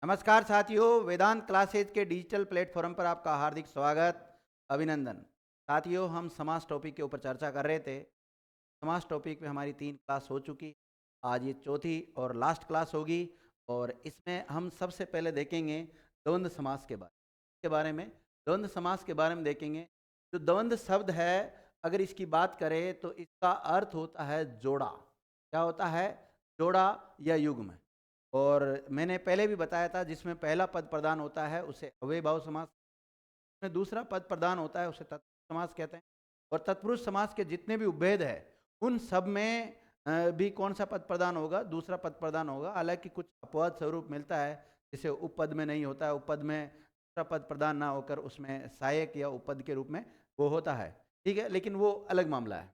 नमस्कार साथियों, वेदांत क्लासेज के डिजिटल प्लेटफॉर्म पर आपका हार्दिक स्वागत, अभिनंदन। साथियों, हम समास टॉपिक के ऊपर चर्चा कर रहे थे। समास टॉपिक में हमारी 3 क्लास हो चुकी। आज ये चौथी और लास्ट क्लास होगी और इसमें हम सबसे पहले देखेंगे द्वंद्व समास के बारे में। द्वंद्व समास के बारे में देखेंगे। जो द्वंद्व शब्द है, अगर इसकी बात करें तो इसका अर्थ होता है जोड़ा। क्या होता है? जोड़ा या युग्म। और मैंने पहले भी बताया था, जिसमें पहला पद प्रदान होता है उसे अव्ययभाव समास, में दूसरा पद प्रदान होता है उसे तत्पुरुष समास कहते हैं। और तत्पुरुष समास के जितने भी उपभेद है उन सब में भी कौन सा पद प्रदान होगा? दूसरा पद प्रदान होगा। हालांकि कुछ अपवाद स्वरूप मिलता है, जैसे उपपद में नहीं होता है, उपपद में दूसरा पद प्रदान ना होकर उसमें सहायक या उपपद के रूप में वो होता है। ठीक है, लेकिन वो अलग मामला है।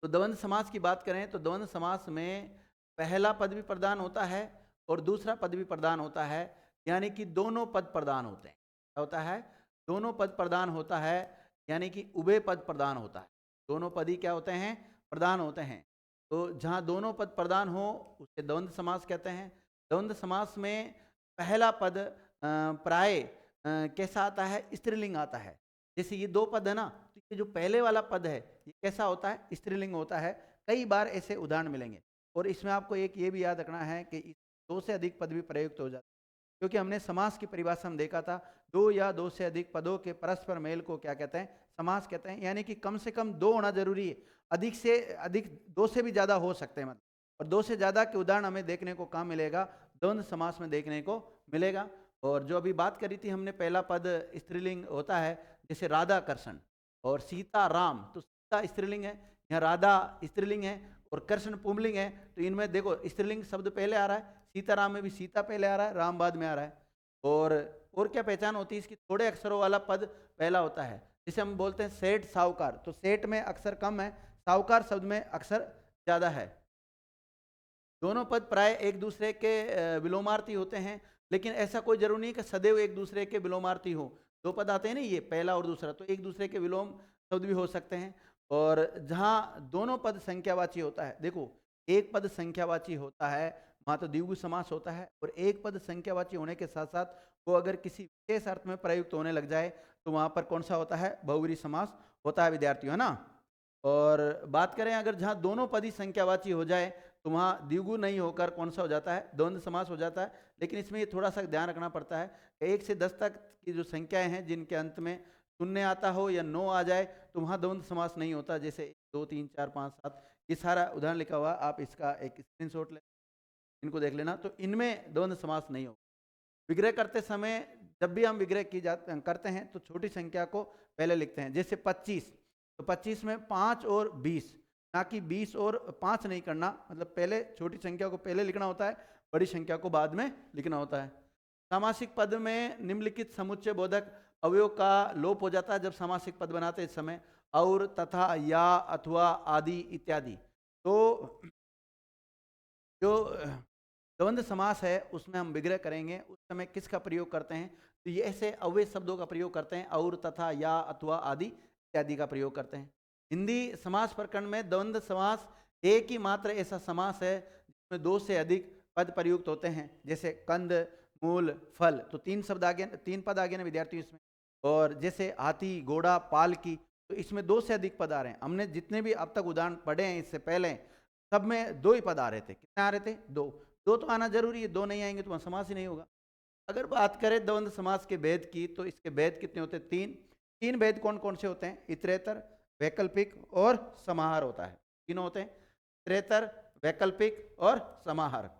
तो द्वंद्व समास की बात करें तो द्वंद्व समास में पहला पद भी प्रदान होता है और दूसरा पद भी प्रदान होता है, यानी कि दोनों पद प्रदान होते हैं। क्या होता है? दोनों पद प्रदान होता है, यानी कि उभय पद प्रदान होता है। दोनों पद ही क्या होते हैं? प्रदान होते हैं। तो जहाँ दोनों पद प्रदान हो उसे द्वंद्व समास कहते हैं। द्वंद्व समास में पहला पद प्राय कैसा आता है? स्त्रीलिंग आता है। जैसे ये दो पद है ना, तो ये जो पहले वाला पद है ये कैसा होता है? स्त्रीलिंग होता है। कई बार ऐसे उदाहरण मिलेंगे। और इसमें आपको एक ये भी याद रखना है कि दो से अधिक पद भी प्रयुक्त हो जाते हैं, क्योंकि हमने समास की परिभाषा में देखा था, दो या दो से अधिक पदों के परस्पर मेल को क्या कहते हैं? समास कहते हैं। यानी कि कम से कम दो होना जरूरी है, अधिक से अधिक दो से भी ज्यादा हो सकते हैं मतलब। और दो से ज्यादा के उदाहरण हमें देखने को कहाँ मिलेगा? द्वंद्व समास में देखने को मिलेगा। और जो अभी बात करी थी हमने, पहला पद स्त्रीलिंग होता है, जैसे राधा कृष्ण और सीता राम। तो सीता स्त्रीलिंग है, यहाँ राधा स्त्रीलिंग है और कृष्ण पुंलिंग है। तो इनमें देखो स्त्रीलिंग शब्द पहले आ रहा है, सीताराम में भी सीता पहले आ रहा है, राम बाद में आ रहा है। और क्या पहचान होती है इसकी? थोड़े अक्षरों वाला पद पहला होता है। जिसे हम बोलते हैं सेठ साहूकार, तो सेठ में अक्षर कम है, साहूकार शब्द में अक्षर ज्यादा है। दोनों पद प्राय एक दूसरे के विलोमार्थी होते हैं, लेकिन ऐसा कोई जरूरी नहीं कि सदैव एक दूसरे के विलोमार्थी हो। दो पद आते हैं ना, ये पहला और दूसरा, तो एक दूसरे के विलोम शब्द भी हो सकते हैं। और जहाँ दोनों पद संख्यावाची होता है, देखो एक पद संख्यावाची होता है वहाँ तो द्विगु समास होता है, और एक पद संख्यावाची होने के साथ साथ वो अगर किसी विशेष अर्थ में प्रयुक्त होने लग जाए तो वहाँ पर कौन सा होता है? बहुव्रीहि समास होता है विद्यार्थियों, है ना। और बात करें अगर जहाँ दोनों पद ही संख्यावाची हो जाए तो वहाँ द्विगु नहीं होकर कौन सा हो जाता है? द्वंद्व समास हो जाता है। लेकिन इसमें ये थोड़ा सा ध्यान रखना पड़ता है कि 1 से 10 तक की जो संख्याएं हैं जिनके अंत में शून्य आता हो या 9 आ जाए तो वहाँ द्वंद्व समास नहीं होता। जैसे 2, 3, 4, 5, 7, ये सारा उदाहरण लिखा हुआ, आप इसका एक स्क्रीनशॉट ले इनको देख लेना। तो इनमें द्वंद्व समास नहीं हो। विग्रह करते समय जब भी हम विग्रह करते हैं तो छोटी संख्या को पहले लिखते हैं। जैसे 25, तो 25 में 5 और 20, ना कि 20 और 5 नहीं करना। मतलब पहले छोटी संख्या को पहले लिखना होता है, बड़ी संख्या को बाद में लिखना होता है। सामासिक पद में निम्नलिखित समुच्चय बोधक अवयव का लोप हो जाता है जब सामासिक पद बनाते इस समय: और, तथा, या, अथवा, आदि इत्यादि। तो जो द्वंद्व समास है उसमें हम विग्रह करेंगे उस समय किसका प्रयोग करते हैं? तो ये ऐसे अव्यय शब्दों का प्रयोग करते हैं, और, तथा, या, अथवा, आदि इत्यादि का प्रयोग करते हैं। हिंदी समास प्रकरण में द्वंद्व समास एक ही मात्र ऐसा समास है जिसमें दो से अधिक पद प्रयुक्त होते हैं। जैसे कंद, मूल, फल, तो 3 शब्द आगे, 3 पद आगे ना विद्यार्थियों इसमें। और जैसे हाथी, घोड़ा, पालकी, तो इसमें 2 से अधिक पद आ रहे हैं। हमने जितने भी अब तक उदाहरण पढ़े हैं इससे पहले, सब में 2 ही पद आ रहे थे। कितने आ रहे थे? 2। 2 तो आना जरूरी है, 2 नहीं आएंगे तो वहाँ समास ही नहीं होगा। अगर बात करें द्वंद्व समास के भेद की, तो इसके भेद कितने होते हैं? 3। 3 भेद कौन कौन से होते हैं? इतरेतर, वैकल्पिक और समाहार होता है। तीनों होते हैं, इतरेतर, वैकल्पिक और समाहार।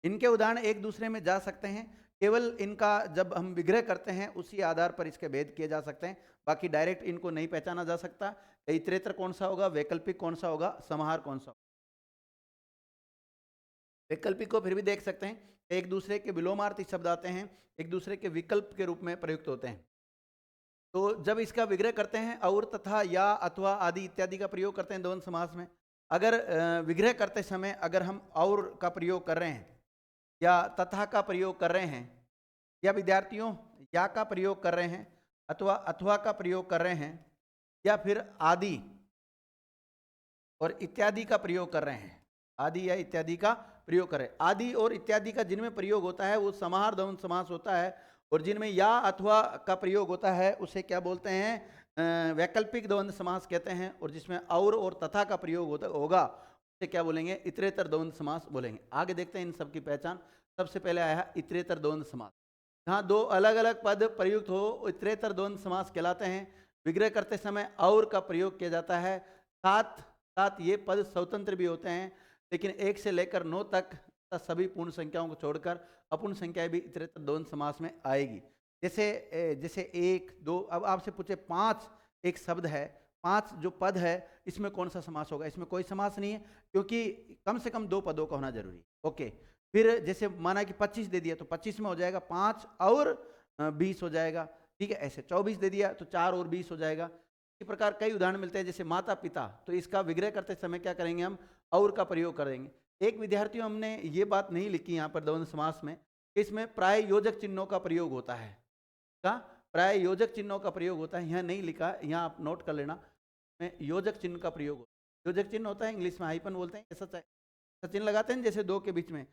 इनके उदाहरण एक दूसरे में जा सकते हैं, केवल इनका जब हम विग्रह करते हैं उसी आधार पर इसके भेद किए जा सकते हैं। बाकी डायरेक्ट इनको नहीं पहचाना जा सकता। इतरेतर कौन सा होगा, वैकल्पिक कौन सा होगा, समाहार कौन सा होगा। वैकल्पिक को फिर भी देख सकते हैं, एक दूसरे के विलोमार्थी शब्द आते हैं, एक दूसरे के विकल्प के रूप में प्रयुक्त होते हैं। तो जब इसका विग्रह करते हैं, और, तथा, या, अथवा, आदि इत्यादि का प्रयोग करते हैं द्वंद्व समास में। अगर विग्रह करते समय अगर हम और का प्रयोग कर रहे हैं या तथा का प्रयोग कर रहे हैं, या विद्यार्थियों या का प्रयोग कर रहे हैं, अथवा अथवा का प्रयोग कर रहे हैं, या फिर आदि और इत्यादि का प्रयोग कर रहे हैं, आदि या इत्यादि का प्रयोग करें। आदि और इत्यादि का जिनमें प्रयोग होता है वो समाहार द्वंद्व समास होता है, और जिनमें या अथवा का प्रयोग होता है उसे क्या बोलते हैं, वैकल्पिक द्वंद्व समास कहते हैं। और जिसमें और तथा का प्रयोग होगा उसे क्या बोलेंगे, इतरेतर द्वंद्व समास बोलेंगे। आगे देखते हैं इन सब की पहचान। सबसे पहले आया है इतरेतर द्वंद्व समास। जहाँ दो अलग अलग पद प्रयुक्त हो इतरेतर द्वंद्व समास कहलाते हैं। विग्रह करते समय और का प्रयोग किया जाता है। साथ साथ ये पद स्वतंत्र भी होते हैं, लेकिन 1 से लेकर 9 तक सभी पूर्ण संख्याओं को छोड़कर अपूर्ण संख्याएं भी इतरेतर द्वंद्व समास में आएगी। जैसे 1 2, अब आपसे पूछे 5 एक शब्द है, 5 जो पद है इसमें कौन सा समास होगा, इसमें कोई समास नहीं है, क्योंकि कम से कम 2 पदों का होना जरूरी है। ओके, फिर जैसे माना कि 25 दे दिया तो 25 में हो जाएगा 5 और 20 हो जाएगा, ठीक है। ऐसे 24 दे दिया तो 4 और 20 हो जाएगा। इसी प्रकार कई उदाहरण मिलते हैं, जैसे माता पिता, तो इसका विग्रह करते समय क्या करेंगे, हम और का प्रयोग करेंगे। एक विद्यार्थियों हमने ये बात नहीं लिखी यहाँ पर द्वंद्व समास में, इसमें प्राय योजक चिन्हों का प्रयोग होता है। का प्राय योजक चिन्हों का प्रयोग होता है, यहाँ नहीं लिखा, यहाँ आप नोट कर लेना, योजक चिन्ह का प्रयोग होता है। योजक चिन्ह होता है, इंग्लिश में हाइपन बोलते हैं, ऐसा चिन्ह लगाते हैं जैसे 2 के बीच में,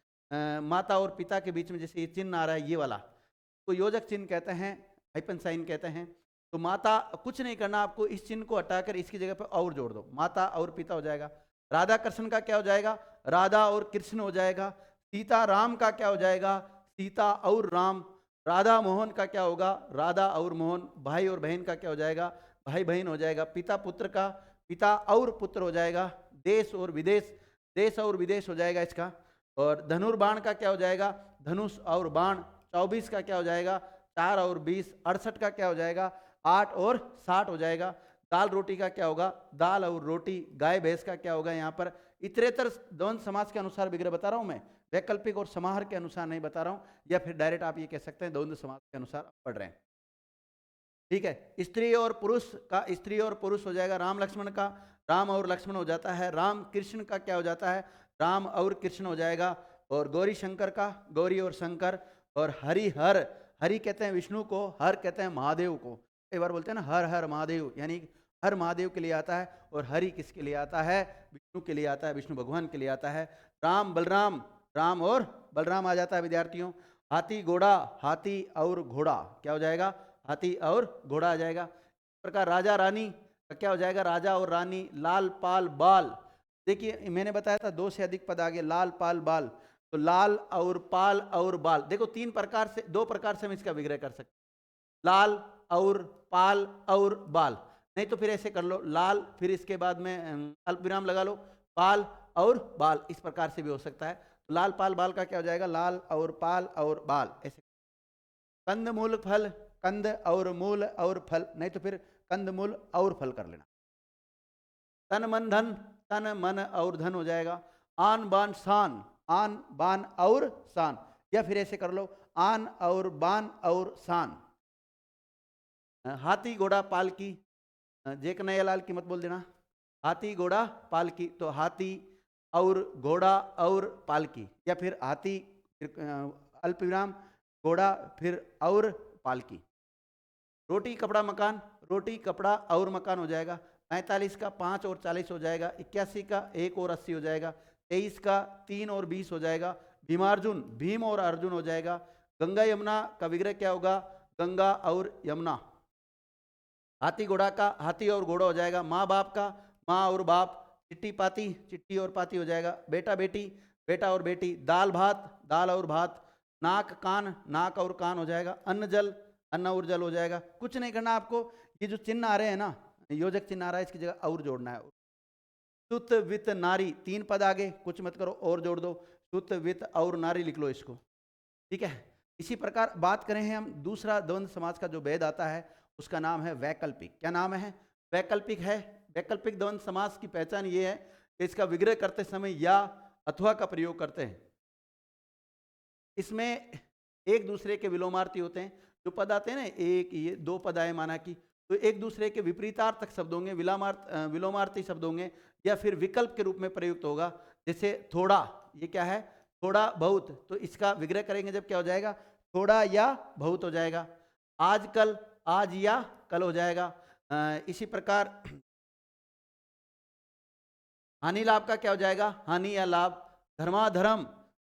माता और पिता के बीच में जैसे ये चिन्ह आ रहा है ये वाला, तो योजक चिन्ह कहते हैं, हाइपन साइन कहते हैं। तो माता, कुछ नहीं करना आपको, इस चिन्ह को हटाकर इसकी जगह पर और जोड़ दो, माता और पिता हो जाएगा। राधा कृष्ण का क्या हो जाएगा, राधा और कृष्ण हो जाएगा। सीता राम का क्या हो जाएगा, सीता और राम। राधा मोहन का क्या होगा, राधा और मोहन। भाई और बहन का क्या हो जाएगा, भाई बहन हो जाएगा। पिता पुत्र का पिता और पुत्र हो जाएगा। देश और विदेश, देश और विदेश हो जाएगा इसका। और धनुर्बाण का क्या हो जाएगा, धनुष और बाण। 24 का क्या हो जाएगा, 4 और 20। 68 का क्या हो जाएगा, 8 और 60 हो जाएगा। दाल रोटी का क्या होगा, दाल और रोटी। गाय भैंस का क्या होगा, यहाँ पर इतरेतर द्वंद्व समास के अनुसार विग्रह बता रहा हूं मैं, वैकल्पिक और समाहार के अनुसार नहीं बता रहा हूं, या फिर डायरेक्ट आप ये कह सकते हैं द्वंद्व समास के अनुसार पढ़ रहे हैं, ठीक है। स्त्री और पुरुष का, स्त्री और पुरुष हो जाएगा। राम लक्ष्मण का, राम और लक्ष्मण हो जाता है। राम कृष्ण का क्या हो जाता है, राम और कृष्ण हो जाएगा। और गौरी शंकर का, गौरी और शंकर। और हरि हर, हरि कहते हैं विष्णु को, हर कहते हैं महादेव को। कई बार बोलते हैं ना हर हर महादेव, यानी हर महादेव के लिए आता है। और हरि किसके लिए आता है, विष्णु के लिए आता है, विष्णु भगवान के लिए आता है। राम बलराम, राम और बलराम आ जाता है विद्यार्थियों। हाथी घोड़ा, हाथी और घोड़ा क्या हो जाएगा, हाथी और घोड़ा आ जाएगा। इस प्रकार राजा रानी का क्या हो जाएगा, राजा और रानी। लाल पाल बाल, देखिए मैंने बताया था 2 से अधिक पद आगे, लाल पाल बाल, तो लाल और पाल और बाल, देखो 3 प्रकार से, 2 प्रकार से हम इसका विग्रह कर सकते हैं, लाल और पाल और बाल। नहीं तो फिर ऐसे कर लो, लाल फिर इसके बाद में अल्प विराम लगा लो, पाल और बाल, इस प्रकार से भी हो सकता है। तो लाल पाल बाल का क्या हो जाएगा, लाल और पाल और बाल। ऐसे कंद मूल फल, कंद और मूल और फल, नहीं तो फिर कंद मूल और फल कर लेना। तन मन धन, तन मन और धन हो जाएगा। आन बान शान, आन बान और शान, या फिर ऐसे कर लो, आन और बान और शान। हाथी घोड़ा पालकी, जे कन्हैयालाल की मत बोल देना, हाथी घोड़ा पालकी, तो हाथी और घोड़ा और पालकी, या फिर हाथी अल्प विराम घोड़ा फिर और पालकी। रोटी कपड़ा मकान, रोटी कपड़ा और मकान हो जाएगा। 45 का 5 और 40 हो जाएगा। 81 का 1 और 80 हो जाएगा। 23 का 3 और 20 हो जाएगा। भीमार्जुन, भीम और अर्जुन हो जाएगा। गंगा यमुना का विग्रह क्या होगा, गंगा और यमुना। हाथी घोड़ा का हाथी और घोड़ा हो जाएगा। माँ बाप का माँ और बाप। चिट्टी पाती, चिट्टी और पाती हो जाएगा। बेटा बेटी, बेटा और बेटी। दाल भात, दाल और भात। नाक कान, नाक और कान हो जाएगा। अन्न जल, अन्न और जल हो जाएगा। कुछ नहीं करना आपको, ये जो चिन्ह आ रहे हैं ना, योजक चिन्ह आ रहा है, इसकी जगह और जोड़ना है। सुत वित नारी, 3 पद आगे, कुछ मत करो और जोड़ दो, सुत वित और नारी लिख लो इसको, ठीक है। इसी प्रकार बात करें हैं हम, दूसरा द्वंद्व समाज का जो भेद आता है उसका नाम है वैकल्पिक। क्या नाम है, वैकल्पिक है। वैकल्पिक द्वंद्व समास की पहचान ये है कि इसका विग्रह करते समय या अथवा का प्रयोग करते हैं। इसमें एक दूसरे के विलोमार्थी होते हैं। जो पद आते हैं ना, एक ये 2 पद आए माना कि, तो एक दूसरे के विपरीतार्थक शब्द होंगे, विलोमार्थी शब्द होंगे, या फिर विकल्प के रूप में प्रयुक्त होगा। जैसे थोड़ा, ये क्या है, थोड़ा बहुत, तो इसका विग्रह करेंगे जब क्या हो जाएगा, थोड़ा या बहुत हो जाएगा। आजकल, आज या कल हो जाएगा। इसी प्रकार हानि लाभ का क्या हो जाएगा, हानि या लाभ। धर्माधर्म,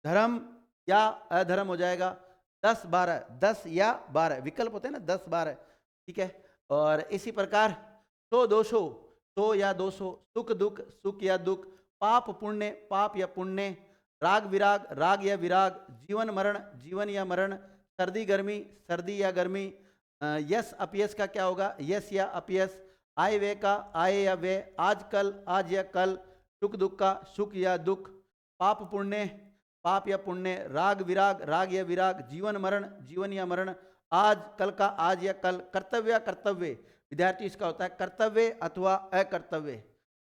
धर्म या अधर्म हो जाएगा 10 12, 10 या 12 विकल्प होते हैं ना, 10 12, ठीक है। और इसी प्रकार 100 200, 100 या 200, सुख दुख, सुख या दुख, पाप पुण्य, पाप या पुण्य, राग विराग, राग या विराग, जीवन मरण, जीवन या मरण, सर्दी गर्मी, सर्दी या गर्मी, यश अपयश का क्या होगा, यश या अपयश, आय व्यय का, आय या व्यय, आज कल, आज या कल, सुख दुख का, सुख या दुख, पाप पुण्य, पाप या पुण्य, राग विराग, राग या विराग, जीवन मरण, जीवन या मरण, आज कल का, आज या कल, कर्तव्य या कर्तव्य, विद्यार्थी इसका होता है कर्तव्य अथवा अकर्तव्य,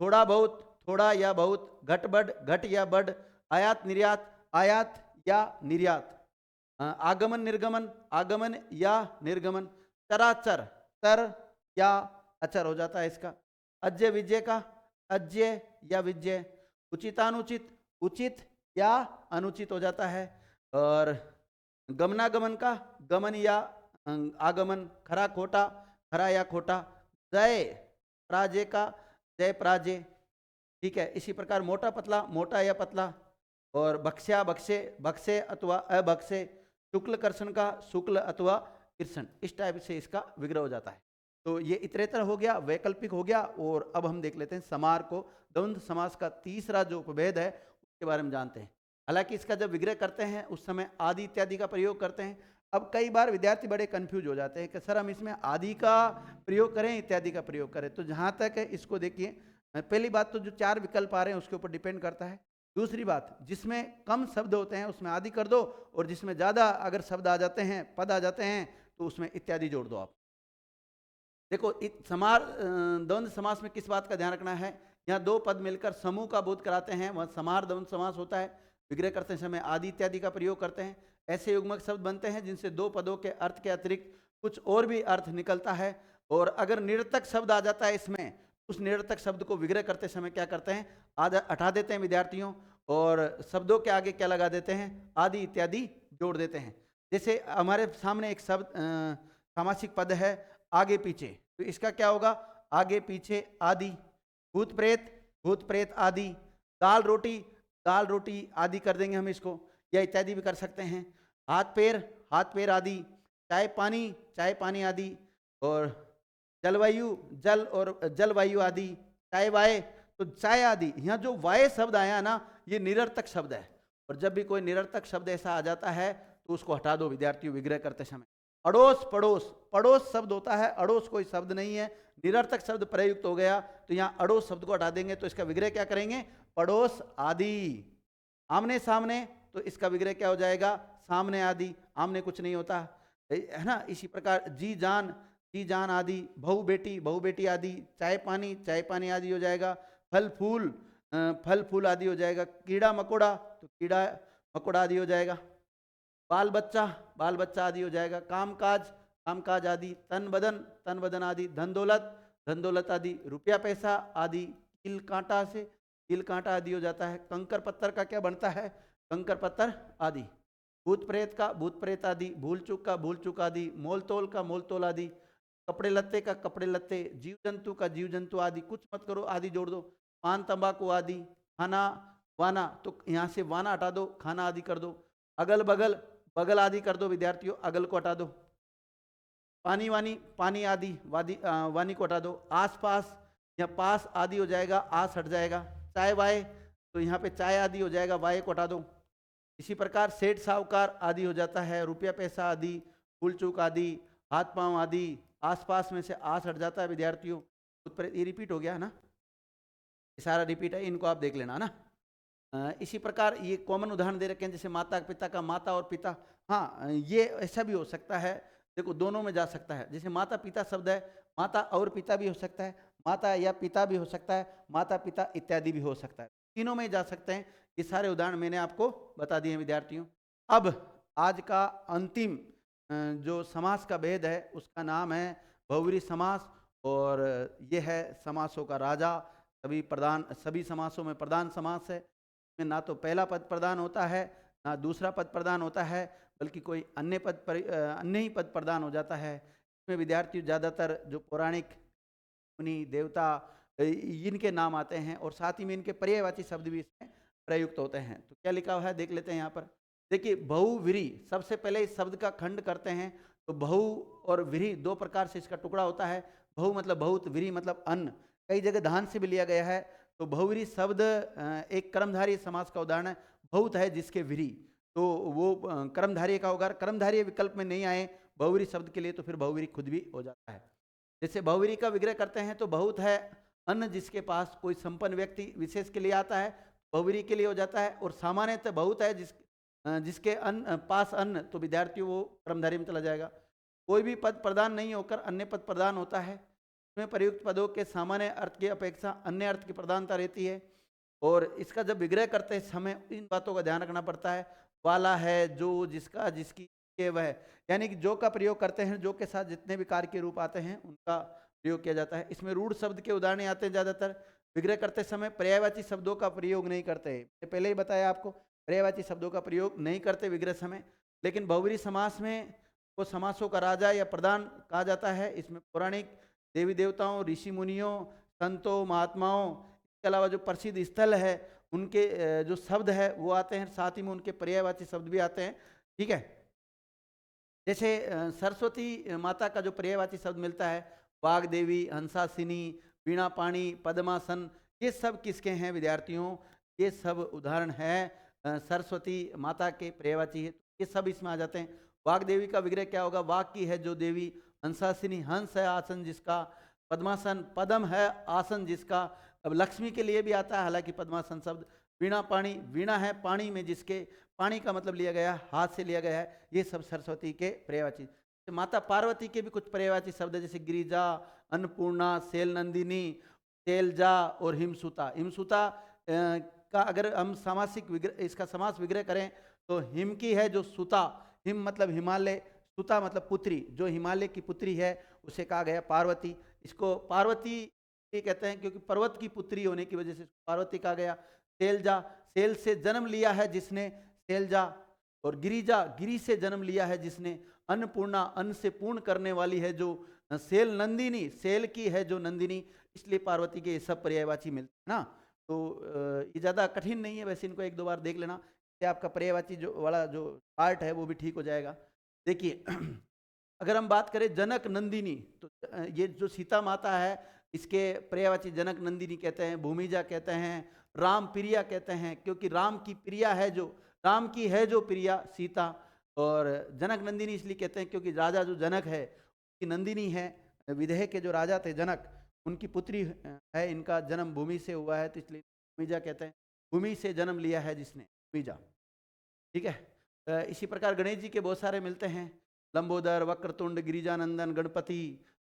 थोड़ा बहुत, थोड़ा या बहुत, घट बढ़, घट या बढ़, आयात निर्यात, आयात या निर्यात, आगमन निर्गमन, आगमन या निर्गमन, चराचर, चर या अचर हो जाता है इसका, अज्य विजय का, अज्य या विजय, उचितानुचित, उचित या अनुचित हो जाता है, और गमनागमन का, गमन या आगमन, खरा खोटा, खरा या खोटा, जय पराजय का, जय पराजय, ठीक है। इसी प्रकार मोटा पतला, मोटा या पतला, और बक्स्या बक्से, बक्से अथवा अबक्से, शुक्ल कर्षण का, शुक्ल अथवा कृष्ण, इस टाइप से इसका विग्रह हो जाता है। तो ये इतरेतर हो गया, वैकल्पिक हो गया, और अब हम देख लेते हैं समार को। द्वंद्व समास का तीसरा जो उपभेद है उसके बारे में जानते हैं। हालांकि इसका जब विग्रह करते हैं उस समय आदि इत्यादि का प्रयोग करते हैं। अब कई बार विद्यार्थी बड़े कंफ्यूज हो जाते हैं कि सर हम इसमें आदि का प्रयोग करें इत्यादि का प्रयोग करें। तो जहाँ तक है इसको देखिए, पहली बात तो जो 4 विकल्प आ रहे हैं उसके ऊपर डिपेंड करता है। दूसरी बात, जिसमें कम शब्द होते हैं उसमें आदि कर दो, और जिसमें ज़्यादा अगर शब्द आ जाते हैं, पद आ जाते हैं, तो उसमें इत्यादि जोड़ दो आप। देखो समार द्वंद्व समास में किस बात का ध्यान रखना है, यहाँ 2 पद मिलकर समूह का बोध कराते हैं, वह समार द्वंद्व समास होता है। विग्रह करते समय आदि इत्यादि का प्रयोग करते हैं। ऐसे युग्मक शब्द बनते हैं जिनसे 2 पदों के अर्थ के अतिरिक्त कुछ और भी अर्थ निकलता है, और अगर निरर्थक शब्द आ जाता है इसमें, उस निरर्थक शब्द को विग्रह करते समय क्या करते हैं, आधा हटा देते हैं विद्यार्थियों, और शब्दों के आगे क्या लगा देते हैं, आदि इत्यादि जोड़ देते हैं। जैसे हमारे सामने एक शब्द सामासिक पद है आगे पीछे, तो इसका क्या होगा, आगे पीछे आदि, भूत प्रेत, भूत प्रेत आदि, दाल रोटी, दाल रोटी आदि कर देंगे हम इसको, या इत्यादि भी कर सकते हैं। हाथ पैर आदि, चाय पानी, चाय पानी आदि, और जलवायु, जल और जलवायु आदि, चाय वाय, तो चाय आदि। यहाँ जो वाय शब्द आया ना, ये निरर्थक शब्द है, और जब भी कोई निरर्थक शब्द ऐसा आ जाता है तो उसको हटा दो विद्यार्थियों विग्रह करते समय। अड़ोस पड़ोस, पड़ोस शब्द होता है, अड़ोस कोई शब्द नहीं है, निरर्थक शब्द प्रयुक्त हो गया, तो यहाँ अड़ोस शब्द को हटा देंगे, तो इसका विग्रह क्या करेंगे, पड़ोस आदि। आमने सामने, तो इसका विग्रह क्या हो जाएगा, सामने आदि, आमने कुछ नहीं होता है ना। इसी प्रकार जी जान आदि, बहु बेटी आदि, चाय पानी आदि हो जाएगा। फल फूल आदि हो जाएगा। कीड़ा मकोड़ा, तो कीड़ा मकोड़ा आदि हो जाएगा। बाल बच्चा आदि हो जाएगा। काम काज आदि, तन बदन आदि, धन दौलत आदि, रुपया पैसा आदि, कील कांटा आदि हो जाता है। कंकर पत्थर का क्या बनता है, कंकर पत्थर आदि। भूत प्रेत आदि, भूल चूक आदि, मोल तोल आदि, कपड़े लत्ते, जीव जंतु आदि, कुछ मत करो आदि जोड़ दो। पान तंबाकू आदि, खाना वाना, तो यहाँ से वाना हटा दो, खाना आदि कर दो। अगल बगल आदि कर दो विद्यार्थियों, अगल को हटा दो। पानी आदि, वानी को हटा दो। आस पास या पास आदि हो जाएगा, आस हट जाएगा। चाय वाय, तो यहाँ पे चाय आदि हो जाएगा, वाय को हटा दो। इसी प्रकार सेठ साहूकार आदि हो जाता है। रुपया पैसा आदि, फूल चूक आदि, हाथ पांव आदि, आसपास में से आस हट जाता है विद्यार्थियों। ये रिपीट हो गया है ना, ये सारा रिपीट है, इनको आप देख लेना ना। इसी प्रकार ये कॉमन उदाहरण दे रखे हैं, जैसे माता पिता का माता और पिता। हाँ, ये ऐसा भी हो सकता है, देखो दोनों में जा सकता है। जैसे माता पिता शब्द है, माता और पिता भी हो सकता है, माता या पिता भी हो सकता है, माता पिता इत्यादि भी हो सकता है, तीनों में जा सकते हैं। ये सारे उदाहरण मैंने आपको बता दिए विद्यार्थियों। अब आज का अंतिम जो समास का भेद है उसका नाम है बहुव्रीहि समास, और ये है समासों का राजा। सभी समासों में प्रधान समास है। में ना तो पहला पद प्रदान होता है, ना दूसरा पद प्रदान होता है, बल्कि कोई अन्य ही पद प्रदान हो जाता है। इसमें विद्यार्थी ज़्यादातर जो पौराणिक मुनि देवता इनके नाम आते हैं, और साथ ही में इनके पर्यायवाची शब्द भी इसमें प्रयुक्त होते हैं। तो क्या लिखा हुआ है देख लेते हैं यहाँ पर। देखिए बहुव्रीहि, सबसे पहले इस शब्द का खंड करते हैं। तो बहु और व्रीहि दो प्रकार से इसका टुकड़ा होता है। बहु मतलब बहुत, व्रीहि मतलब अन्न, कई जगह धान से भी लिया गया है। तो बहुव्रीहि शब्द एक कर्मधारय समास का उदाहरण है। बहुत है जिसके व्रीहि, तो वो कर्मधारय का होगा। कर्मधारय विकल्प में नहीं आए बहुव्रीहि शब्द के लिए तो फिर बहुव्रीहि खुद भी हो जाता है। जैसे बहुव्रीहि का विग्रह करते हैं तो बहुत है अन्न जिसके पास कोई संपन्न व्यक्ति विशेष के लिए आता है, बहुव्रीहि के लिए हो जाता है। और सामान्यतः बहुत है जिसके अन्न पास अन्न, तो विद्यार्थी वो कर्मधारय में चला जाएगा। कोई भी पद प्रदान नहीं होकर अन्य पद प्रदान होता है, इसमें प्रयुक्त पदों के सामान्य अर्थ की अपेक्षा अन्य अर्थ की प्रधानता रहती है। और इसका जब विग्रह करते समय इन बातों का ध्यान रखना पड़ता है। वाला है, जो, जिसका, जिसकी, के, वह, यानी कि जो का प्रयोग करते हैं, जो के साथ जितने भी कार्य के रूप आते हैं उनका प्रयोग किया जाता है। इसमें रूढ़ शब्द के उदाहरण आते हैं ज़्यादातर। विग्रह करते समय पर्यायवाची शब्दों का प्रयोग नहीं करते, पहले ही बताया आपको, पर्यायवाची शब्दों का प्रयोग नहीं करते विग्रह समय। लेकिन बहुव्रीहि समास में को समासों का राजा या प्रधान कहा जाता है। इसमें पौराणिक देवी देवताओं, ऋषि मुनियों, संतों, महात्माओं, इसके अलावा जो प्रसिद्ध स्थल है उनके जो शब्द है वो आते हैं, साथ ही में उनके पर्यायवाची शब्द भी आते हैं। ठीक है, जैसे सरस्वती माता का जो पर्यायवाची शब्द मिलता है, वाग्देवी, हंसासिनी, वीणा पाणी, पद्मासन, ये सब किसके हैं विद्यार्थियों? ये सब उदाहरण है सरस्वती माता के पर्यायवाची है, ये सब इसमें आ जाते हैं। वाग्देवी का विग्रह क्या होगा? वाग की है जो देवी, हंसासिनी हंस है आसन जिसका, पद्मासन पद्म है आसन जिसका। अब लक्ष्मी के लिए भी आता है हालांकि पद्मासन शब्द। वीणा पाणी, वीणा है पानी में जिसके, पानी का मतलब लिया गया है, हाथ से लिया गया है। ये सब सरस्वती के पर्यायवाची। तो माता पार्वती के भी कुछ पर्यायवाची शब्द है, जैसे गिरिजा, अन्नपूर्णा, शैल नंदिनी, शैलजा और हिमसुता। हिमसुता का अगर हम सामासिक विग्रह, इसका समास विग्रह करें तो हिम की है जो सुता, हिम मतलब हिमालय, सुता मतलब पुत्री, जो हिमालय की पुत्री है उसे कहा गया पार्वती। इसको पार्वती कहते हैं क्योंकि पर्वत की पुत्री होने की वजह से पार्वती कहा गया। शैलजा, शैल से जन्म लिया है जिसने, शैलजा। और गिरिजा, गिरी से जन्म लिया है जिसने। अन्नपूर्णा, अन्न से पूर्ण करने वाली है जो। शैल नंदिनी, शैल की है जो नंदिनी, इसलिए पार्वती के ये सब पर्यायवाची मिलते हैं ना। तो ये ज़्यादा कठिन नहीं है, वैसे इनको एक दो बार देख लेना, इससे आपका पर्यायवाची जो वाला जो पार्ट है वो भी ठीक हो जाएगा। देखिए अगर हम बात करें जनक नंदिनी, तो ये जो सीता माता है इसके पर्यायवाची जनक नंदिनी कहते हैं, भूमिजा कहते हैं, राम प्रिया कहते हैं, क्योंकि राम की प्रिया है जो, राम की है जो प्रिया सीता। और जनक नंदिनी इसलिए कहते हैं क्योंकि राजा जो जनक है उसकी नंदिनी है, विदेह के जो राजा थे जनक, उनकी पुत्री है, इनका जन्म भूमि से हुआ है, तो इसलिए भूमिजा कहते हैं। भूमि से जन्म लिया है जिसने, भूमिजा। ठीक है, इसी प्रकार गणेश जी के बहुत सारे मिलते हैं, लंबोदर, वक्रतुंड, गिरिजानंदन, गणपति,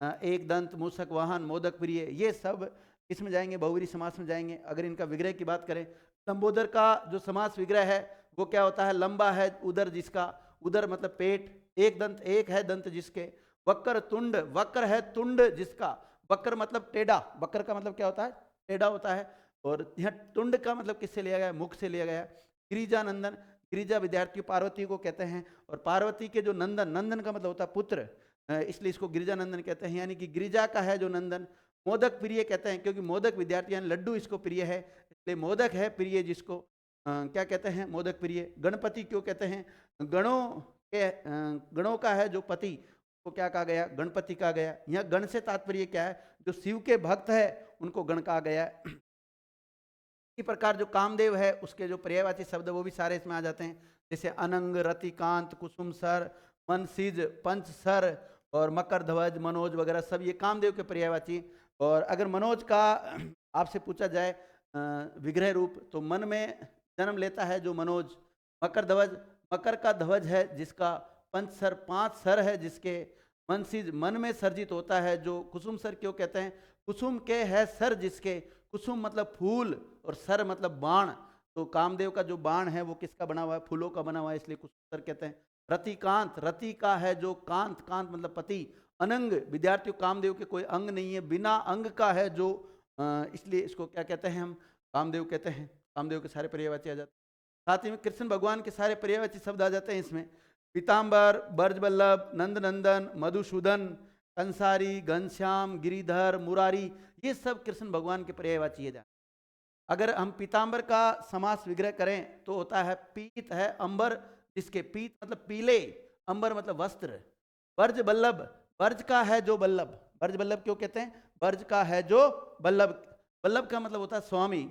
एक दंत, मूषक वाहन, मोदक प्रिय, ये सब इसमें जाएंगे, बहुव्रीहि समास में जाएंगे। अगर इनका विग्रह की बात करें, लंबोदर का जो समास विग्रह है वो क्या होता है? लंबा है उदर जिसका, उदर मतलब पेट, एक दंत, एक है दंत जिसके। वक्र तुंड, वक्र है तुंड जिसका, वक्र मतलब टेढ़ा, वक्र का मतलब क्या होता है? टेढ़ा होता है। और यहाँ तुंड का मतलब किससे लिया गया? मुख से लिया गया। गिरिजानंदन, गिरिजा विद्यार्थी पार्वती को कहते हैं, और पार्वती के जो नंदन, नंदन का मतलब होता है पुत्र, इसलिए इसको गिरिजानंदन कहते हैं, यानी कि गिरिजा का है जो नंदन। मोदक प्रिय कहते हैं क्योंकि मोदक विद्यार्थी यानी लड्डू इसको प्रिय है, इसलिए मोदक है प्रिय जिसको क्या कहते हैं? मोदक प्रिय। गणपति क्यों कहते हैं? गणों के गणों का है जो पति, को क्या कहा गया? गणपति कहा गया। यहाँ गण से तात्पर्य क्या है? जो शिव के भक्त है उनको गण कहा गया है। इसी प्रकार जो कामदेव है उसके जो पर्यायवाची शब्द वो भी सारे इसमें आ जाते हैं, जैसे अनंग, रतिकांत, कुसुम सर, मनसिज, पंच सर और मकर ध्वज, मनोज वगैरह सब ये कामदेव के पर्यायवाची। और अगर मनोज का आपसे पूछा जाए विग्रह रूप, तो मन में जन्म लेता है जो मनोज। मकर ध्वज, मकर का ध्वज है जिसका, पंच सर, पांच सर है जिसके। मनसिज, मन में सर्जित होता है जो। कुसुम सर क्यों कहते हैं? कुसुम के है सर जिसके, कुसुम मतलब फूल और सर मतलब बाण, तो कामदेव का जो बाण है वो किसका बना हुआ है? फूलों का बना हुआ है, इसलिए कुसुम सर कहते हैं। रतिकांत, रति का है जो कांत, कांत मतलब पति। अनंग, विद्यार्थियों कामदेव के कोई अंग नहीं है, बिना अंग का है जो, इसलिए इसको क्या कहते हैं? हम कामदेव कहते हैं। कामदेव के सारे पर्यायवाची आ जाते हैं। साथ ही में कृष्ण भगवान के सारे पर्यायवाची शब्द आ जाते हैं इसमें। पीताम्बर, ब्रजवल्लभ, नंदनंदन, मधुसूदन, कंसारी, घनश्याम, गिरिधर, मुरारी, ये सब कृष्ण भगवान के पर्यायवाची है। अगर हम पीतांबर का समास विग्रह करें तो होता है पीत है अंबर, जिसके पीत मतलब पीले, अंबर मतलब वस्त्र। वर्ज बल्लभ, वर्ज का है जो बल्लभ, वर्ज बल्लभ क्यों कहते हैं? वर्ज का है जो बल्लभ, बल्लभ का मतलब होता है स्वामी।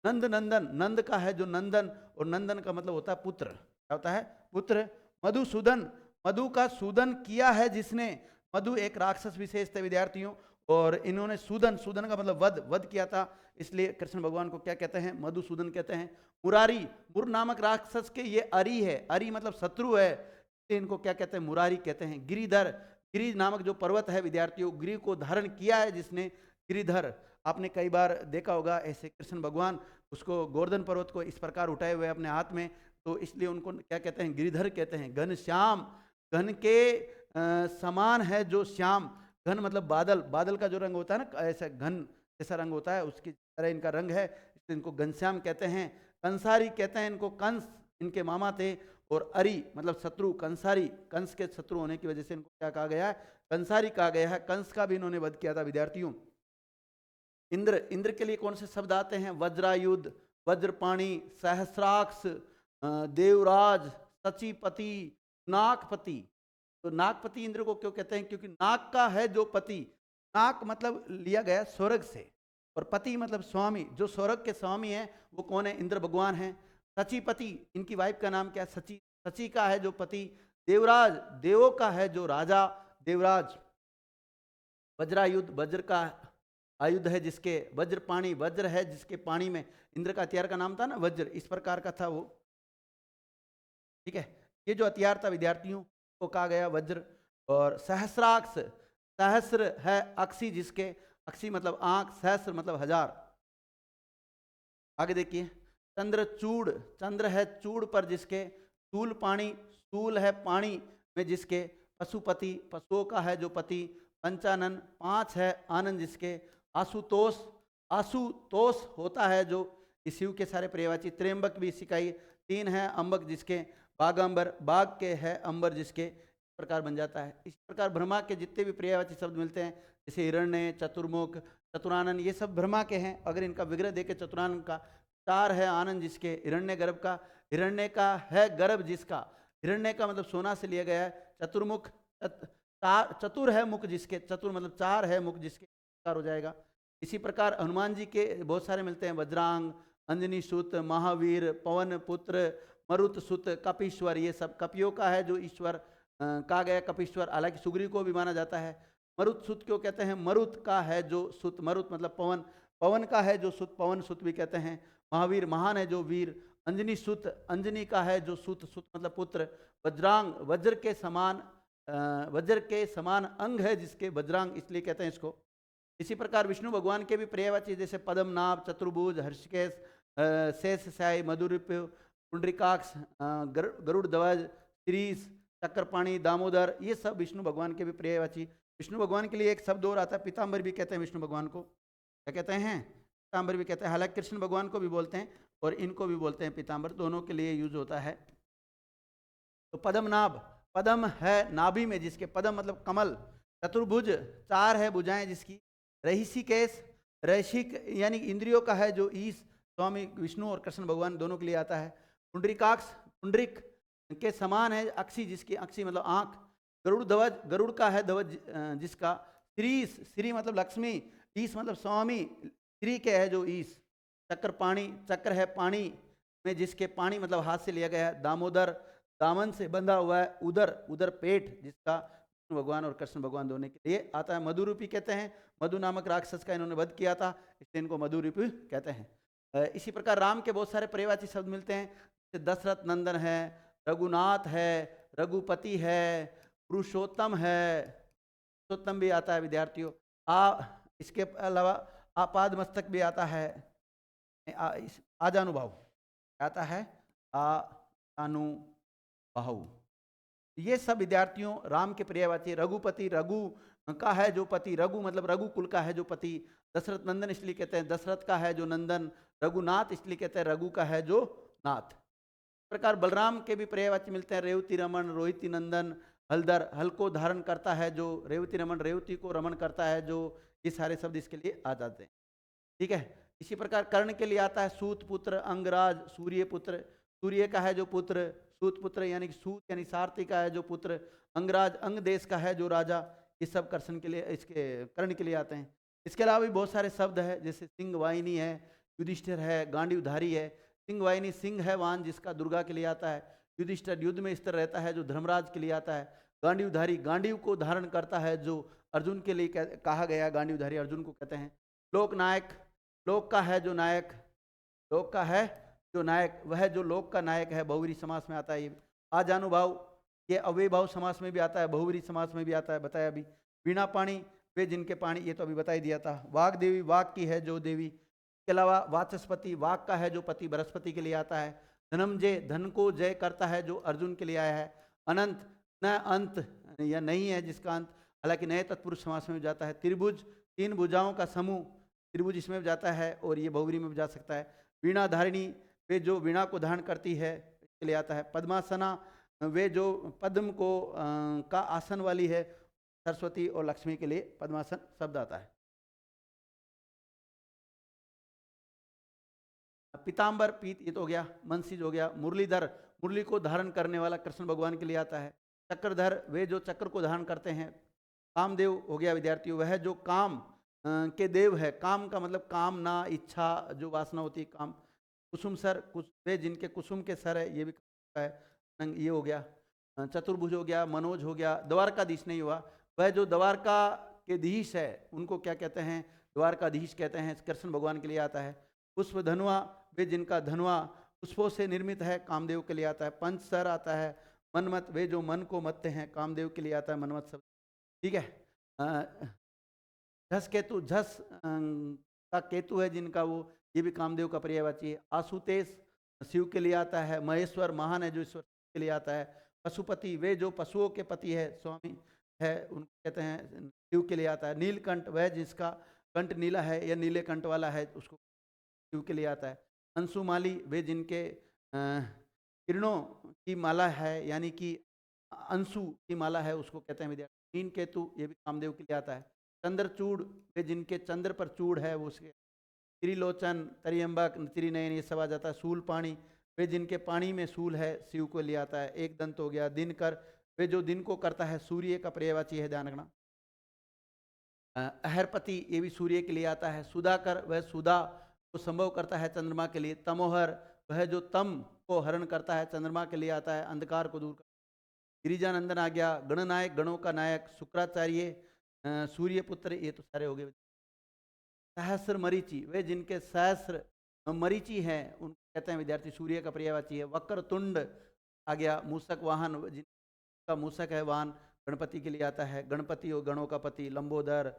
नंद नंदन, नंद का है जो नंदन, और नंदन का मतलब होता है पुत्र। क्या होता है? पुत्र। मधुसूदन, मधु का सूदन किया है जिसने, मधु एक राक्षस विशेष थे विद्यार्थियों, और इन्होंने सूदन, सूदन का मतलब वध, वध किया था, इसलिए कृष्ण भगवान को क्या कहते हैं? मधुसूदन कहते हैं। मुरारी, मुर नामक राक्षस के ये अरि है, अरि मतलब शत्रु है, इनको क्या कहते हैं? मुरारी कहते हैं। गिरिधर, गिरि नामक जो पर्वत है विद्यार्थियों, गिरि को धारण किया है जिसने, गिरिधर। आपने कई बार देखा होगा ऐसे कृष्ण भगवान उसको गोवर्धन पर्वत को इस प्रकार उठाए हुए अपने हाथ में, तो इसलिए उनको क्या कहते हैं? गिरिधर कहते हैं। घन श्याम, घन के समान है जो श्याम, घन मतलब बादल, बादल का जो रंग होता है ना, ऐसा घन जैसा रंग होता है, उसकी तरह इनका रंग है, इसलिए इनको घनश्याम कहते हैं। कंसारी कहते हैं इनको, कंस इनके मामा थे, और अरि मतलब शत्रु, कंसारी कंस के शत्रु होने की वजह से इनको क्या कहा गया है? कंसारी कहा गया है। कंस का भी इन्होंने वध किया था विद्यार्थियों। इंद्र, इंद्र के लिए कौन से शब्द आते हैं? वज्रायुध, वज्रपाणी, सहस्राक्ष, देवराज, सचीपति, नागपति। तो नागपति इंद्र को क्यों कहते हैं? क्योंकि नाग का है जो पति, नाग मतलब लिया गया स्वर्ग से, और पति मतलब स्वामी, जो स्वर्ग के स्वामी है वो कौन है? इंद्र भगवान है। सचीपति, इनकी वाइफ का नाम क्या है? सची, सची का है जो पति। देवराज, देवों का है जो राजा, देवराज। वज्रायुध, वज्र का आयुध है जिसके, वज्रपाणी, वज्र है जिसके पानी में, इंद्र का हथियार का नाम था ना वज्र, इस प्रकार का था वो। ठीक है, ये जो हथियार था विद्यार्थियों को कहा गया वज्र। और सहस्राक्ष, सहस्र है अक्षी जिसके, अक्षी मतलब आंख, सहस्र मतलब हजार। आगे देखिए, चंद्रचूड़, चंद्र है चूड़ पर जिसके, शूल पाणी, शूल है पानी में जिसके, पशुपति, पशुओं का है जो पति। पंचानन, पांच है आनंद जिसके। आशुतोष, आशुतोष होता है जो, इस शिव के सारे पर्यायवाची। त्र्यंबक भी इसी का ही। तीन है अंबक जिसके। बागंबर, बाघ के है अंबर जिसके, इस प्रकार बन जाता है। इस प्रकार ब्रह्मा के जितने भी पर्यायवाची शब्द मिलते हैं, जैसे हिरण्य, चतुर्मुख, चतुरानन, ये सब ब्रह्मा के हैं। अगर इनका विग्रह देखे चतुरानन का, चार है आनंद जिसके, हिरण्य गर्भ का, हिरण्य का है गर्भ जिसका, हिरण्य का मतलब सोना से लिया गया है। चतुर्मुख, चतुर है मुख जिसके, चतुर मतलब चार है मुख जिसके, हो जाएगा। इसी प्रकार हनुमान जी के बहुत सारे मिलते हैं, वज्रांग, अंजनी सुत, महावीर, पवन पुत्र, मरुत सुत, कपीश्वर, ये सब कपियों का है जो ईश्वर कहा गया कपीश्वर, हालांकि सुग्रीव को भी माना जाता है। मरुत सुत क्यों कहते हैं? मरुत का है जो सुत, मरुत मतलब पवन, पवन का है जो सुत, पवन सुत भी कहते हैं। महावीर, महान है जो वीर। अंजनी सुत, अंजनी का है जो सुत, सुत मतलब पुत्र। वज्रांग, वज्र के समान, वज्र के समान अंग है जिसके, वज्रांग इसलिए कहते हैं इसको। इसी प्रकार विष्णु भगवान के भी पर्यायवाची जैसे पद्मनाभ, चतुर्भुज, हर्षिकेश, शेषशायी, मधुरूप, पुंडरीकाक्ष, गरुड़ ध्वज, शीरीष, चक्रपाणी, दामोदर, ये सब विष्णु भगवान के भी पर्यायवाची। विष्णु भगवान के लिए एक शब्द और आता है, पीताम्बर भी कहते हैं विष्णु भगवान को। क्या कहते हैं? पीताम्बर भी कहते हैं। हालांकि कृष्ण भगवान को भी बोलते हैं और इनको भी बोलते हैं पीताम्बर, दोनों के लिए यूज होता है। तो पद्मनाभ, पद्म है नाभि में जिसके, पद्म मतलब कमल। चतुर्भुज, चार है भुजाएं जिसकी। रहीसिकेश, रैशिक यानी इंद्रियों का है जो ईश, स्वामी विष्णु और कृष्ण भगवान दोनों के लिए आता है। पुंडरीकाक्ष, पुंडरीक के समान है अक्षी जिसकी, अक्षी मतलब आंख। गरुड़ ध्वज, गरुड़ का है ध्वज जिसका। श्रीश, श्री मतलब लक्ष्मी, ईश मतलब स्वामी, श्री के है जो ईश। चक्र पाणी, चक्र है पानी में जिसके, पानी मतलब हाथ से लिया गया है। दामोदर, दामन से बंधा हुआ है। उदर, उदर पेट जिसका, विष्णु भगवान और कृष्ण भगवान दोनों के लिए आता है। मधुरूपी कहते हैं, मधु नामक राक्षस का इन्होंने वध किया था, इसलिए इनको मधुरूपी कहते हैं। इसी प्रकार राम के बहुत सारे पर्यायवाची शब्द मिलते हैं, जैसे दशरथ नंदन है, रघुनाथ है, रघुपति है, पुरुषोत्तम है, पुरुषोत्तम भी आता है विद्यार्थियों। इसके अलावा आपाद मस्तक भी आता है। आजानुभाव आता है, आजानुभाव। ये सब विद्यार्थियों राम के पर्यायवाची। रघुपति, रघु का है जो पति, रघु मतलब रघु कुल का है जो पति। दशरथ नंदन इसलिए कहते हैं, दशरथ का है जो नंदन। रघुनाथ इसलिए कहते हैं, रघु का है जो नाथ। इस प्रकार बलराम के भी पर्यायवाची मिलते हैं, रेवती रमन, रोहिती नंदन, हलधर, हल को धारण करता है जो, रेवती रमन रेवती को रमन करता है जो, ये सारे शब्द इसके लिए आ जाते हैं। ठीक है, इसी प्रकार कर्ण के लिए आता है सूत पुत्र, अंगराज, सूर्य पुत्र। सूर्य का है जो पुत्र, सूत पुत्र यानी कि सूत यानी सारथी का है जो पुत्र, अंगराज अंग देश का है जो राजा। ये सब कर्षण के लिए, इसके कर्ण के लिए आते हैं। इसके अलावा भी बहुत सारे शब्द है, जैसे सिंह वाहिनी है, युधिष्ठिर है, गांडीवधारी है। सिंह वाहिनी सिंह है वाहन जिसका दुर्गा के लिए आता है। युधिष्ठिर युद्ध में स्थिर रहता है जो धर्मराज के लिए आता है। गांडीवधारी गांडीव को धारण करता है जो अर्जुन के लिए कहा गया, गांडीवधारी अर्जुन को कहते हैं। लोकनायक, लोक का है जो नायक, लोक का है जो नायक, वह जो लोक का नायक है, बहुव्रीहि समास में आता है। ये आजानुभाव, ये अव्ययभाव समास में भी आता है, बहुव्रीहि समास में भी आता है, बताया अभी। वीणा पाणी, वे जिनके पाणी, ये तो अभी बता ही दिया था। वाग देवी, वाग की है जो देवी। इसके अलावा वाचस्पति, वाग का है जो पति, बृहस्पति के लिए आता है। धनंजय, धन को जय करता है जो अर्जुन के लिए आया है। अनंत, न अंत या नहीं है जिसका अंत, हालांकि नए तत्पुरुष समास में भी जाता है। त्रिभुज, तीन भुजाओं का समूह, त्रिभुज इसमें भी जाता है और ये बहुव्रीहि में भी जा सकता है। वीणा धारिणी, वे जो वीणा को धारण करती है, इसके लिए आता है। पद्मासना, वे जो पद्म को का आसन वाली है, सरस्वती और लक्ष्मी के लिए पद्मासन शब्द आता है। पीताम्बर, पीत ये तो हो गया, मनसीज हो गया। मुरलीधर, मुरली को धारण करने वाला कृष्ण भगवान के लिए आता है। चक्रधर, वे जो चक्र को धारण करते हैं। कामदेव हो गया विद्यार्थियों, वह जो काम के देव है। काम का मतलब कामना, इच्छा, जो वासना होती है, काम। कुसुम सर, वे जिनके कुसुम के सर है, ये भी है। ये हो गया। चतुर्भुज हो गया, मनोज हो गया। द्वारकाधीश नहीं हुआ, वह जो द्वारका के धीश है उनको क्या कहते हैं, द्वारकाधीश कहते हैं, कृष्ण भगवान के लिए आता है। पुष्प धनुआ, वे जिनका धनुआ पुष्पों से निर्मित है, कामदेव के लिए आता है। पंच सर आता है। मनमत, वे जो मन को मत्ते हैं, कामदेव के लिए आता है मनमत शब्द, ठीक है। झस केतु, झस का केतु है जिनका, वो ये भी कामदेव का पर्यायवाची है। आशुतेश, शिव के लिए आता है। महेश्वर, महान है जो ईश्वर के लिए आता है। पशुपति, वे जो पशुओं के पति है, स्वामी है, उनको कहते हैं, शिव के लिए आता है। नीलकंठ, वह जिसका कंठ नीला है या नीले कंठ वाला है, उसको शिव के लिए आता है। अंशुमाली, वे जिनके किरणों की माला है, यानी कि अंशु की माला है, उसको कहते हैं विद्यार्थी। मीन केतु, ये भी कामदेव के लिए आता है। चंद्रचूड़, वे जिनके चंद्र पर चूड़ है, वो उसके। त्रिलोचन, त्रियंबक, त्रिनयन, ये सब आ जाता है। शूल पाणी, वे जिनके पानी में शूल है, शिव को ले आता है। एक दंत हो गया। दिनकर, वे जो दिन को करता है, सूर्य का पर्यायवाची है, ध्यान रखना। अहरपति, ये भी सूर्य के लिए आता है। सुधाकर, वह सुधा को संभव करता है चंद्रमा के लिए। तमोहर, वह जो तम को हरण करता है, चंद्रमा के लिए आता है, अंधकार को दूर कर। गिरिजानंदन आ गया। गणनायक, गणों का नायक। शुक्राचार्य, सूर्य पुत्र, ये तो सारे हो गए। सहस्र मरीचि, वे जिनके सहस्र मरीचि हैं, उनको कहते हैं विद्यार्थी, सूर्य का पर्यायवाची है। वक्र तुंड आ गया। मूसक वाहन, जिनका मूसक है वाहन, गणपति के लिए आता है। गणपति और गणों का पति। लंबोदर,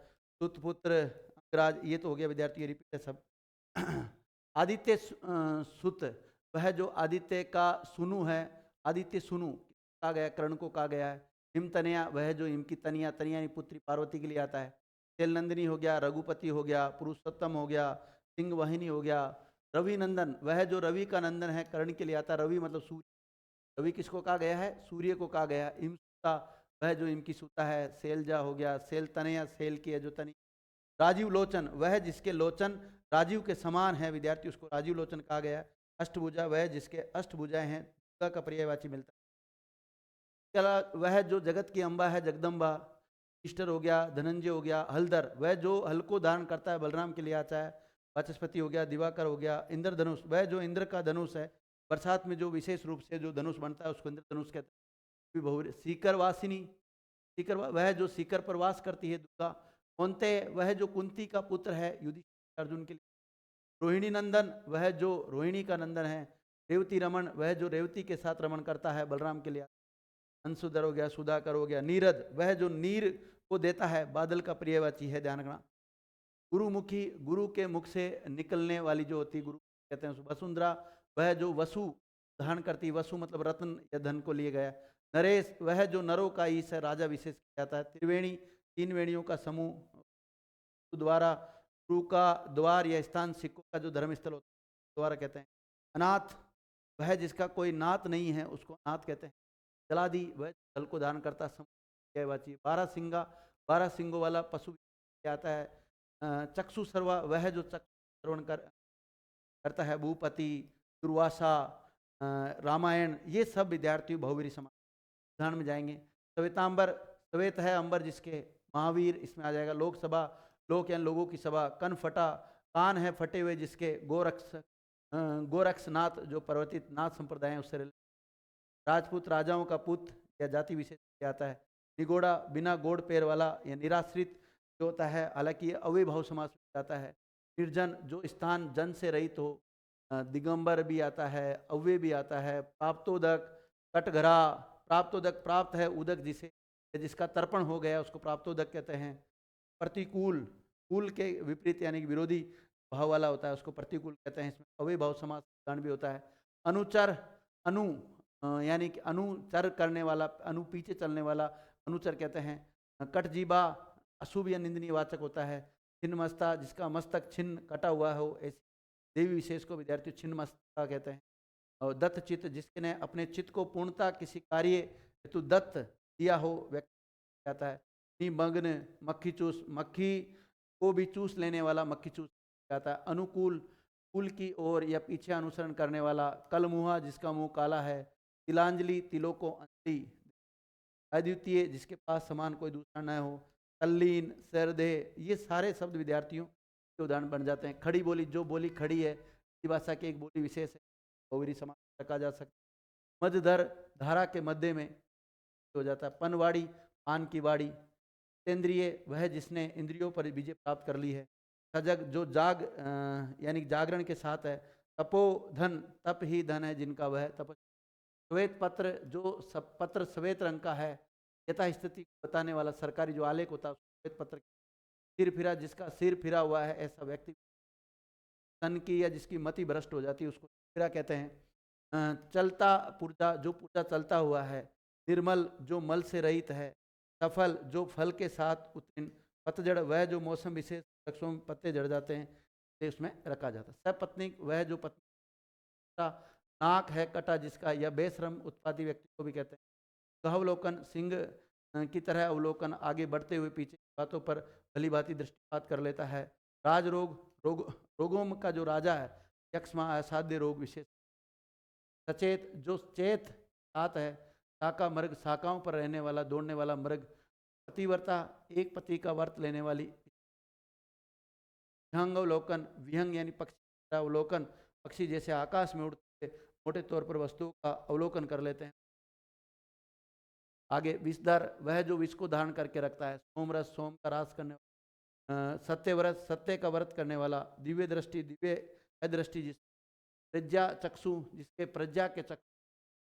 सुतपुत्र, अंगराज, ये तो हो गया विद्यार्थी, रिपीट है सब। आदित्य सुत, वह जो आदित्य का सुनु है, आदित्य सुनु कहा गया, कर्ण को कहा गया है। हिमतनया, वह जो हिम की तनिया, तनिया यानी पुत्री, पार्वती के लिए आता है। शैलनंदिनी हो गया, रघुपति हो गया, पुरुषोत्तम हो गया, सिंह वाहिनी हो गया। रवि नंदन, वह जो रवि का नंदन है, कर्ण के लिए आता है। रवि मतलब सूर्य, रवि किसको कहा गया है, सूर्य को कहा गया है। इमसूता, वह जो इम की सूता है। शैलजा हो गया, शैल तनया, शैल की है जो तनी। राजीव लोचन, वह जिसके लोचन राजीव के समान है विद्यार्थी, उसको राजीव लोचन कहा गया है। अष्टभुजा, वह जिसके अष्टभुजाएं हैं, दुर्गा का पर्यायवाची मिलता है। वह जो जगत की अम्बा है, जगदम्बा। इष्टर हो गया, धनंजय हो गया। हलधर, वह जो हल को धारण करता है, बलराम के लिए आता है। वाचस्पति हो गया। दिवाकर हो गया। इंद्रधनुष, वह जो इंद्र का धनुष है, बरसात में जो विशेष रूप से जो धनुष बनता है, उसको इंद्रधनुष कहते हैं। सीकर वासिनी, सीकर, वह जो सीकर पर वास करती है, दुर्गा। कौनते, वह जो कुंती का पुत्र है, युधिष्ठिर अर्जुन के लिए। रोहिणी नंदन, वह जो रोहिणी का नंदन है। रेवती रमन, वह जो रेवती के साथ रमन करता है, बलराम के लिए। अंशुधर हो गया। सुधाकर हो गया। नीरद, वह जो नीर को देता है, बादल का पर्यायवाची है, ध्यान रखना। गुरुमुखी, गुरु के मुख से निकलने वाली जो होती, गुरु कहते हैं। वसुंधरा, वह जो वसु धारण करती, वसु मतलब रत्न या धन को लिए गया। नरेश, वह जो नरों का ईश है, राजा विशेष किया जाता है। त्रिवेणी, तीन वेणियों का समूह। द्वारा, गुरु का द्वार या स्थान, सिखों का जो धर्मस्थल होता है, द्वारा कहते हैं। अनाथ, वह जिसका कोई नाथ नहीं है, उसको अनाथ कहते हैं। जलादि, वह जल को धारण करता है। 12 सिंगा, 12 सिंगों वाला पशु आता है। चक्षु सर्वा, वह जो चक्षु श्रवण करता है, भूपति, दुर्वासा, रामायण, ये सब विद्यार्थी बहुवीरी समास उदाहरण में जाएंगे। श्वेतांबर, श्वेत है अंबर जिसके, महावीर इसमें आ जाएगा। लोकसभा, लोक यानी लोगों की सभा। कन फटा, कान है फटे हुए जिसके। गोरक्षनाथ जो पर्वतित नाथ संप्रदाय है उससे। राजपूत, राजाओं का पुत्र या जाति विशेष आता है। निगोड़ा, बिना गोड़ पैर वाला या निराश्रित जो होता है, हालांकि ये अव्ययभाव समास में जाता है। निर्जन, जो स्थान जन से रहित हो। दिगंबर भी आता है, अव्यय भी आता है। प्राप्तोदक, कटघरा, प्राप्तोदक, प्राप्त है उदक जिसे, जिसका तर्पण हो गया उसको प्राप्तोदक कहते हैं। प्रतिकूल, कूल के विपरीत यानी कि विरोधी भाव वाला होता है उसको प्रतिकूल कहते हैं। इसमें अव्यय भाव समास गण भी होता है। अनुचर, अनु यानी कि अनुचर करने वाला, अनु पीछे चलने वाला अनुचर कहते हैं। कटजीबा, अशुभ या निंदनीय वाचक होता है। छिन्नमस्ता, जिसका मस्तक छिन्न कटा हुआ हो, ऐसी देवी विशेष को विद्यार्थी छिन्नमस्ता कहते हैं। और दत्त चित्त, जिसके ने अपने चित्त को पूर्णता किसी कार्य हेतु दत्त दिया हो, व्यक्ति कहता है। निमग्न, मक्खी चूस, मक्खी को भी चूस लेने वाला मक्खी चूस कहता है। अनुकूल, कुल की ओर या पीछे अनुसरण करने वाला। कलमुहा, जिसका मुंह काला है। तिलांजलि, तिलों को अंजलि। अद्वितीय, जिसके पास समान कोई दूसरा न हो। तल्लीन, सरदे, ये सारे शब्द विद्यार्थियों के उदाहरण बन जाते हैं। खड़ी बोली, जो बोली खड़ी है, हिंदी भाषा की एक बोली विशेष है, बहुवीरी समास रखा जा सकता है। मध्यधर, धारा के मध्य में हो जाता है। पनवाड़ी, पान की बाड़ी। जितेंद्रिय, वह जिसने इंद्रियों पर विजय प्राप्त कर ली है। सजग, जो यानी जागरण के साथ है। तपोधन, तप ही धन है जिनका वह तप। श्वेत पत्र, जो सब पत्र श्वेत रंग का है, यथा स्थिति को बताने वाला सरकारी जो आलेख होता है श्वेत पत्र। सिर फिरा, जिसका सिर फिरा हुआ है ऐसा व्यक्ति। सन की, या जिसकी मति भ्रष्ट हो जाती है उसको फिरा कहते हैं। चलता पुर्जा, जो पुर्जा चलता हुआ है। निर्मल, जो मल से रहित है। सफल, जो फल के साथ उत्तीर्ण। पतझड़, वह जो मौसम विशेष वृक्षों में पत्ते झड़ जाते हैं, तो उसमें रखा जाता है। सपत्नीक, वह जो पत्नी। नाक है कटा जिसका, या बेश्रम उत्पादी व्यक्ति को भी कहते हैं। गहावलोकन, सिंह की तरह अवलोकन, आगे बढ़ते हुए पीछे बातों पर भली भांति दृष्टिपात कर लेता है। राजरोग, रोगों का जो राजा है। यक्ष्मा, असाध्य रोग विशेष। सचेत, जो चेत सात है। शाका मृग, शाखाओं पर रहने वाला, दौड़ने वाला मृग। पतिव्रता, एक पति का व्रत लेने वाली। विहंग अवलोकन, विहंग यानी पक्षी का अवलोकन, पक्षी जैसे आकाश में उड़ते मोटे तौर पर वस्तुओं का अवलोकन कर लेते हैं। आगे विषधर, वह जो विष को धारण करके रखता है। सोमरस, सोम का रास करने वाला। सत्यव्रत, सत्य का व्रत करने वाला। दिव्य दृष्टि, दिव्य दृष्टि जिस। प्रज्ञा चक्षु, जिसके प्रज्ञा के चक्षु।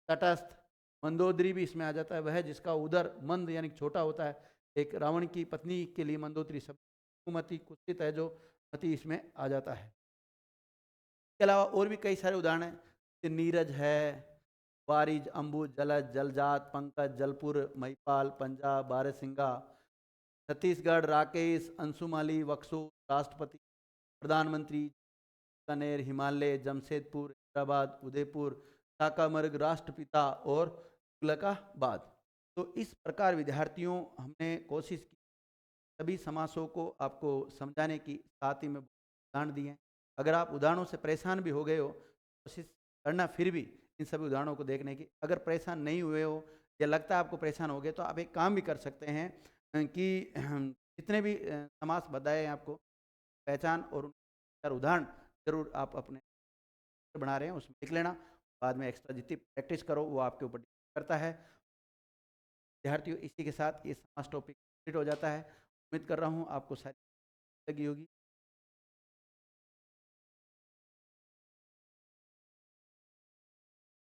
तटस्थ, मंदोदरी भी इसमें आ जाता है, वह जिसका उदर मंद यानी छोटा होता है। एक रावण की पत्नी के लिए मंदोदरी शब्द। कुमति, कुत्सित है जो मति इसमें आ जाता है। इसके अलावा और भी कई सारे उदाहरण हैं। नीरज है, वारिज, अंबुज, जलज, जलजात, पंकज, जलपुर, महिपाल, पंजाब, बारहसिंगा। छत्तीसगढ़, राकेश, अंशुमाली, वक्सु, राष्ट्रपति, प्रधानमंत्री, बीकानेर, हिमालय, जमशेदपुर, हैदराबाद, उदयपुर, शाकामर्ग, राष्ट्रपिता और तुगलकाबाद। तो इस प्रकार विद्यार्थियों हमने कोशिश की सभी समासों को आपको समझाने की, साथ ही में उदाहरण दिए हैं। अगर आप उदाहरणों से परेशान भी हो गए हो, कोशिश करना फिर भी इन सभी उदाहरणों को देखने की। अगर परेशान नहीं हुए हो या लगता है आपको परेशान हो गए, तो आप एक काम भी कर सकते हैं कि जितने भी समास बताए हैं आपको, पहचान और उनके उदाहरण जरूर आप अपने बना रहे हैं उसमें लिख लेना। बाद में एक्स्ट्रा जितनी प्रैक्टिस करो वो आपके ऊपर डिपेंड करता है। विद्यार्थियों, इसी के साथ ये समास टॉपिक कंप्लीट हो जाता है। उम्मीद कर रहा हूँ आपको सारी लगी होगी।